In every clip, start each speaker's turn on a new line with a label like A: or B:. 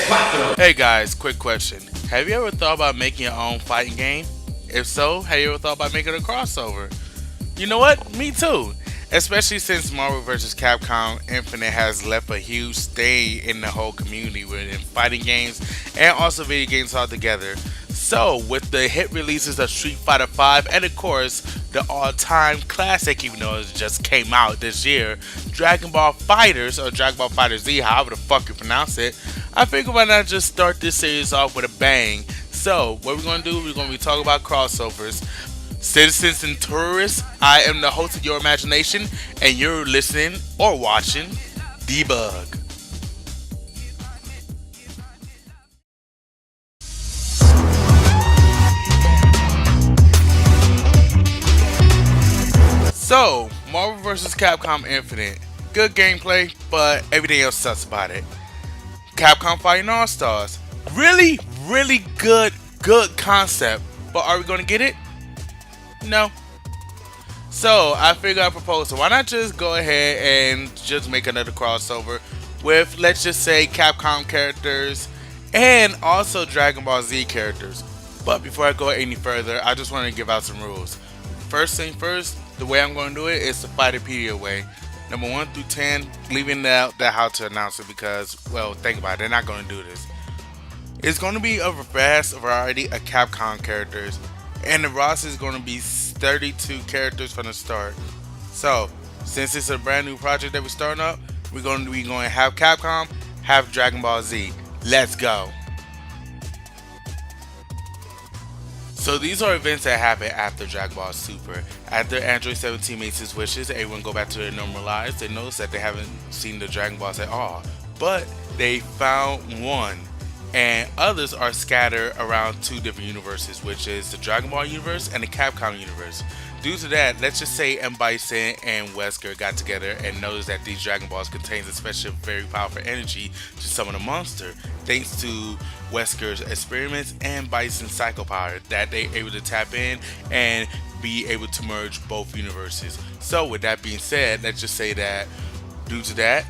A: Hey guys, quick question. Have you ever thought about making your own fighting game? If so, have you ever thought about making a crossover? You know what? Me too. Especially since Marvel vs. Capcom Infinite has left a huge stain in the whole community within fighting games and also video games altogether. So, with the hit releases of Street Fighter V and of course the all-time classic, even though it just came out this year, Dragon Ball Fighters or Dragon Ball Fighter Z, however the fuck you pronounce it, I figured why not just start this series off with a bang. So, what we're gonna do, we're gonna be talking about crossovers. Citizens and tourists, I am the host of Your Imagination, and you're listening or watching Debug. So, Marvel vs. Capcom Infinite. Good gameplay, but everything else sucks about it. Capcom Fighting All Stars. Really, really good concept. But are we gonna get it? No. So I figured I'd propose. So why not just go ahead and just make another crossover with, let's just say, Capcom characters and also Dragon Ball Z characters. But before I go any further, I just want to give out some rules. First thing first, the way I'm going to do it is the Fighterpedia way. Number 1 through 10, leaving out the how to announce it because, well, think about it, they're not going to do this. It's going to be a vast variety of Capcom characters, and the roster is going to be 32 characters from the start. So, since it's a brand new project that we're starting up, we're going to have Capcom, have Dragon Ball Z. Let's go. So these are events that happen after Dragon Ball Super. After Android 17 makes his wishes, everyone go back to their normal lives. They notice that they haven't seen the Dragon Balls at all. But they found one. And others are scattered around two different universes, which is the Dragon Ball universe and the Capcom universe. Due to that, let's just say M. Bison and Wesker got together and noticed that these Dragon Balls contains a special, very powerful energy to summon a monster, thanks to Wesker's experiments and Bison's psycho power that they able to tap in and be able to merge both universes. So with that being said, let's just say that due to that,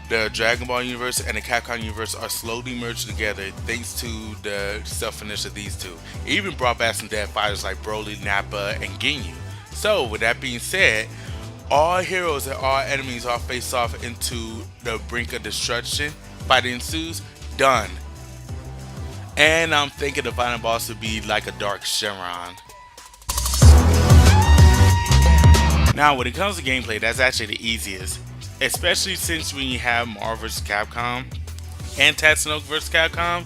A: the Dragon Ball universe and the Capcom universe are slowly merged together thanks to the self-finish of these two. It even brought back some dead fighters like Broly, Nappa, and Ginyu. So, with that being said, all heroes and all enemies are face off into the brink of destruction. Fighting ensues, done. And I'm thinking the final boss would be like a Dark Shenron. Now, when it comes to gameplay, that's actually the easiest. Especially since when you have Marvel vs. Capcom and Tatsunoko vs. Capcom,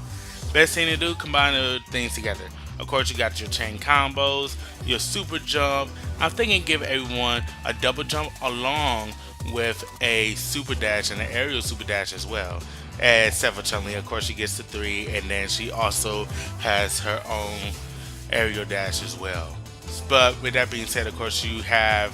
A: best thing to do, combine the things together. Of course, you got your chain combos, your super jump. I'm thinking give everyone a double jump along with a super dash and an aerial super dash as well. Except for Chun-Li, of course, she gets the 3, and then she also has her own aerial dash as well. But with that being said, of course, you have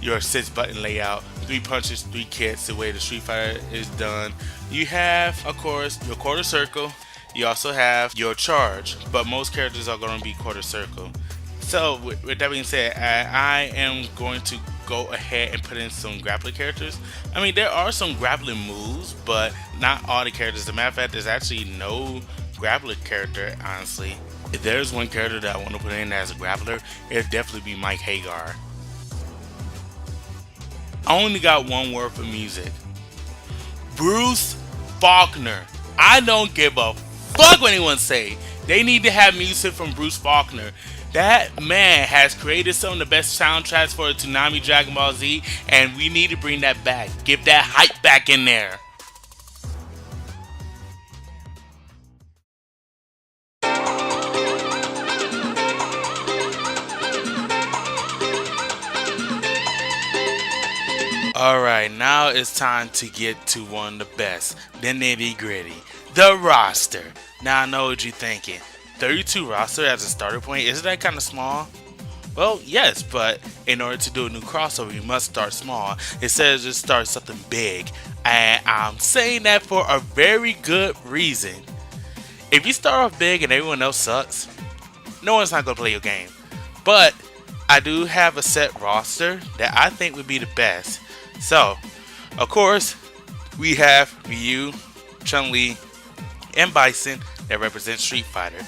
A: your 6-button layout, 3 punches, 3 kits, the way the Street Fighter is done. You have, of course, your quarter circle. You also have your charge, but most characters are going to be quarter circle. So with that being said, I am going to go ahead and put in some grappling characters. I mean, there are some grappling moves, but not all the characters. As a matter of fact, there's actually no grappling character, honestly. If there's one character that I want to put in as a grappler, it'd definitely be Mike Hagar. I only got one word for music. Bruce Faulkner. I don't give a fuck what anyone say. They need to have music from Bruce Faulkner. That man has created some of the best soundtracks for Toonami Dragon Ball Z, and we need to bring that back. Give that hype back in there. Alright, now it's time to get to one of the best, the nitty gritty, the roster. Now I know what you're thinking. 32 roster as a starter point, isn't that kind of small? Well, yes, but in order to do a new crossover, you must start small instead of just start something big. And I'm saying that for a very good reason. If you start off big and everyone else sucks, no one's not going to play your game. But I do have a set roster that I think would be the best. So, of course, we have Ryu, Chun-Li, and Bison that represents Street Fighter.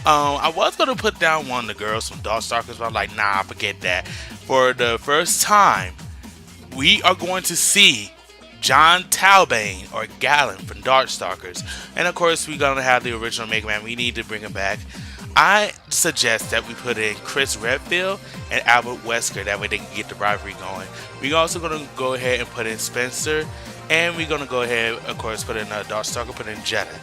A: I was gonna put down one of the girls from Darkstalkers, but I'm like, nah, forget that. For the first time, we are going to see John Talbane or Gallon from Darkstalkers, and of course we're gonna have the original Mega Man. We need to bring him back. I suggest that we put in Chris Redfield and Albert Wesker. That way they can get the rivalry going. We're also gonna go ahead and put in Spencer, and we're gonna go ahead, of course, put in Darkstalker, put in Jetta.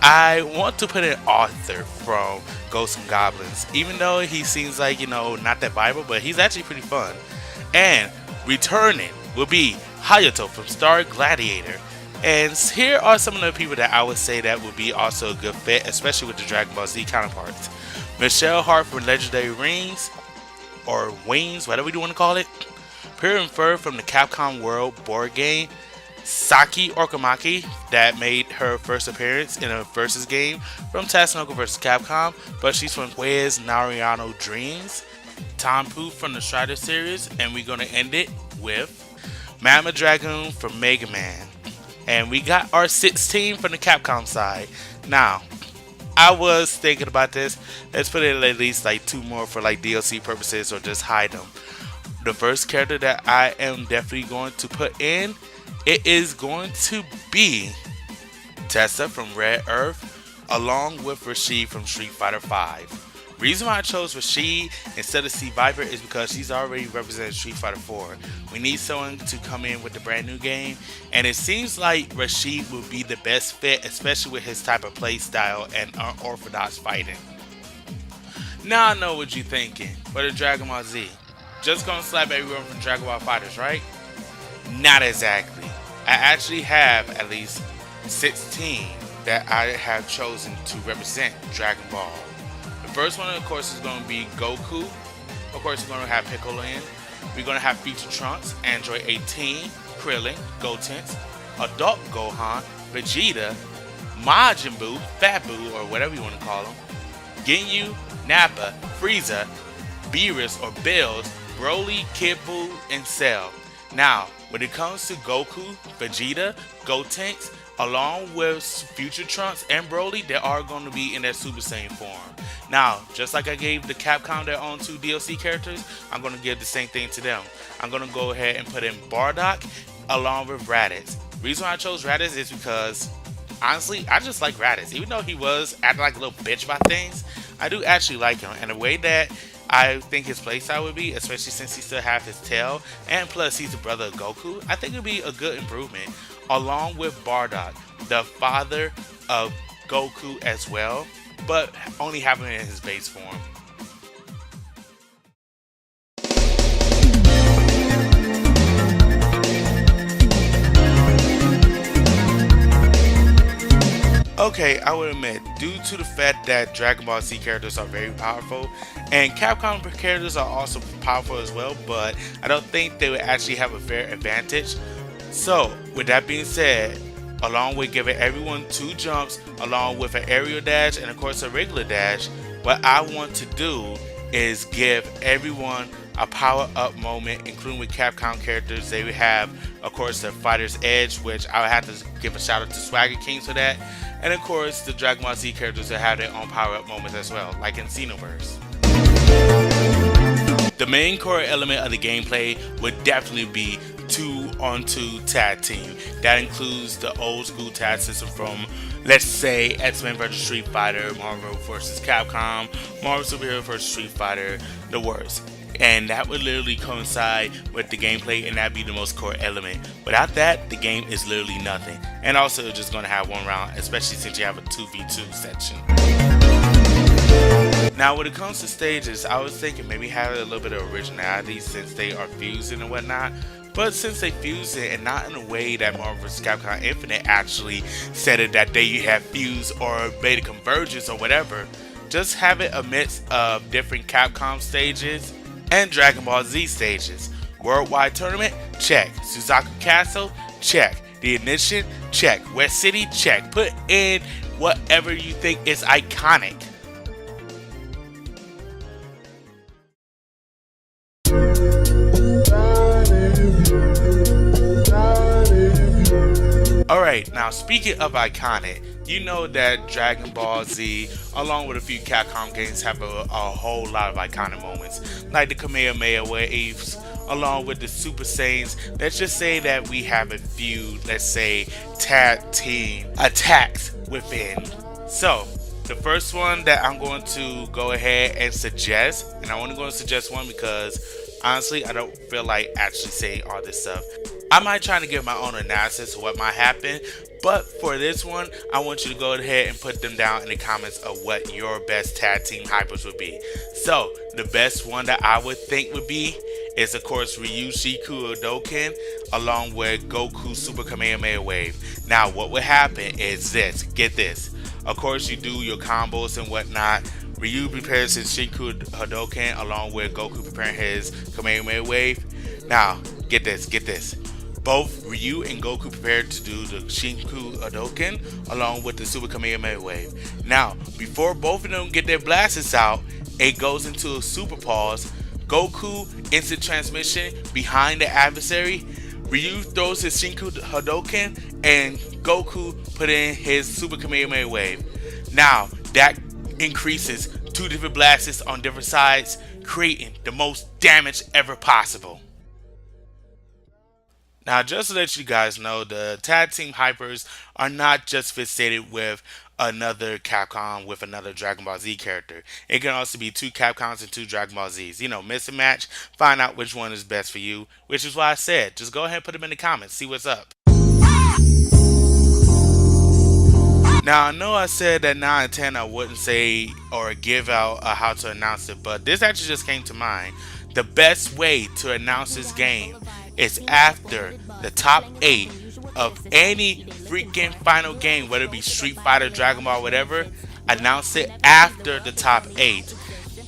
A: I want to put in Arthur from Ghosts and Goblins, even though he seems like, you know, not that vibrant, but he's actually pretty fun. And returning will be Hayato from Star Gladiator. And here are some of the people that I would say that would be also a good fit, especially with the Dragon Ball Z counterparts. Michelle Hart from Legendary Rings, or Wings, whatever you want to call it. Pure and Fur from the Capcom World board game. Saki Okamaki, that made her first appearance in a versus game from Tatsunoko vs. Capcom, but she's from Quez Nariano Dreams. Tom Pooh from the Strider series, and we're going to end it with Mama Dragoon from Mega Man. And we got our 16 from the Capcom side. Now, I was thinking about this. Let's put in at least like 2 more for like DLC purposes or just hide them. The first character that I am definitely going to put in, it is going to be Tessa from Red Earth, along with Rashid from Street Fighter V. Reason why I chose Rashid instead of C Viper is because she's already represented Street Fighter 4. We need someone to come in with the brand new game, and it seems like Rashid would be the best fit, especially with his type of play style and unorthodox fighting. Now I know what you're thinking. For the Dragon Ball Z, just gonna slap everyone from Dragon Ball Fighters, right? Not exactly. I actually have at least 16 that I have chosen to represent Dragon Ball. The first one, of course, is going to be Goku. Of course, we're going to have Piccolo in. We're going to have Future Trunks, Android 18, Krillin, Gotenks, Adult Gohan, Vegeta, Majin Buu, Fat Buu, or whatever you want to call him, Ginyu, Nappa, Frieza, Beerus or Bills, Broly, Kid Buu, and Cell. Now, when it comes to Goku, Vegeta, Gotenks, along with Future Trunks and Broly, they are going to be in their Super Saiyan form. Now, just like I gave the Capcom their own 2 DLC characters, I'm going to give the same thing to them. I'm going to go ahead and put in Bardock along with Raditz. The reason why I chose Raditz is because, honestly, I just like Raditz. Even though he was acting like a little bitch about things, I do actually like him. And the way that I think his playstyle would be, especially since he still has his tail, and plus he's the brother of Goku, I think it would be a good improvement. Along with Bardock, the father of Goku as well, but only having it in his base form. Okay, I would admit, due to the fact that Dragon Ball Z characters are very powerful, and Capcom characters are also powerful as well, but I don't think they would actually have a fair advantage. So, with that being said, along with giving everyone 2 jumps, along with an aerial dash, and of course a regular dash, what I want to do is give everyone a power-up moment, including with Capcom characters. They would have, of course, the Fighter's Edge, which I would have to give a shout-out to Swagger Kings for that. And of course, the Dragon Ball Z characters that have their own power-up moments as well, like in Xenoverse. The main core element of the gameplay would definitely be 2-on-2 tag team. That includes the old school tag system from, let's say, X-Men vs. Street Fighter, Marvel vs. Capcom, Marvel Superhero vs. Street Fighter, the worst. And that would literally coincide with the gameplay, and that'd be the most core element. Without that, the game is literally nothing. And also, it's just going to have 1 round, especially since you have a 2v2 section. Now, when it comes to stages, I was thinking maybe have a little bit of originality since they are fusing and whatnot. But since they fused it, and not in a way that Marvel vs. Capcom Infinite actually said it that they have fused or made a convergence or whatever, just have it a mix of different Capcom stages and Dragon Ball Z stages. Worldwide Tournament? Check. Suzaku Castle? Check. The Ignition? Check. West City? Check. Put in whatever you think is iconic. Alright, now speaking of iconic, You know that Dragon Ball Z, along with a few Capcom games, have a whole lot of iconic moments, like the Kamehameha waves, along with the Super Saiyans. Let's just say that we have a few, let's say, tag team attacks within. So, the first one that I'm going to go ahead and suggest, and I want to go and suggest one because honestly, I don't feel like actually saying all this stuff. I might try to give my own analysis of what might happen, but for this one, I want you to go ahead and put them down in the comments of what your best tag team hypers would be. So, the best one that I would think would be is, of course, Ryu Shiku Odoken along with Goku Super Kamehameha Wave. Now, what would happen is this. Get this. Of course, you do your combos and whatnot. Ryu prepares his Shinku Hadoken along with Goku preparing his Kamehameha Wave. Now, get this. Both Ryu and Goku prepared to do the Shinku Hadoken along with the Super Kamehameha Wave. Now, before both of them get their blasts out, it goes into a super pause. Goku instant transmission behind the adversary. Ryu throws his Shinku Hadoken and Goku put in his Super Kamehameha Wave. Now, that increases two different blasts on different sides, creating the most damage ever possible. Now, just to let you guys know, the tag team hypers are not just fixated with another Capcom with another Dragon Ball Z character. It can also be two Capcoms and two Dragon Ball Zs. You know, mix and match, find out which one is best for you, which is why I said, just go ahead and put them in the comments, see what's up. Now, I know I said that 9 and 10 I wouldn't say or give out how to announce it, but this actually just came to mind. The best way to announce this game is after the top 8 of any freaking final game, whether it be Street Fighter, Dragon Ball, whatever. Announce it after the top 8.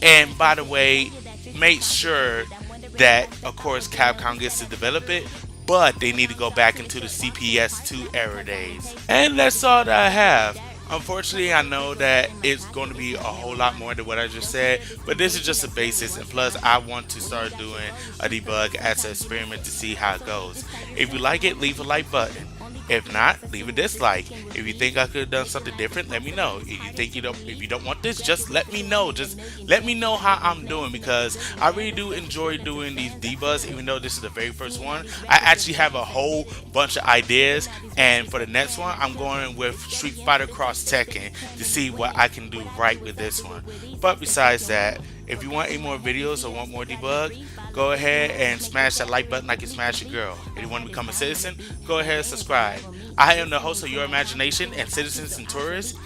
A: And by the way, make sure that, of course, Capcom gets to develop it, but they need to go back into the CPS2 era days. And that's all that I have. Unfortunately, I know that it's going to be a whole lot more than what I just said, but this is just the basis, and plus I want to start doing a debug as an experiment to see how it goes. If you like it, leave a like button. If not, leave a dislike. If you think I could have done something different, let me know. If you don't want this, just let me know. Just let me know how I'm doing, because I really do enjoy doing these debugs, even though this is the very first one. I actually have a whole bunch of ideas, and for the next one, I'm going with Street Fighter X Tekken to see what I can do right with this one. But besides that, if you want any more videos or want more debug, go ahead and smash that like button like you smash your girl. If you want to become a citizen, go ahead and subscribe. I am the host of Your Imagination and Citizens and Tourists.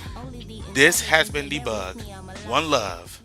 A: This has been Debug. One love.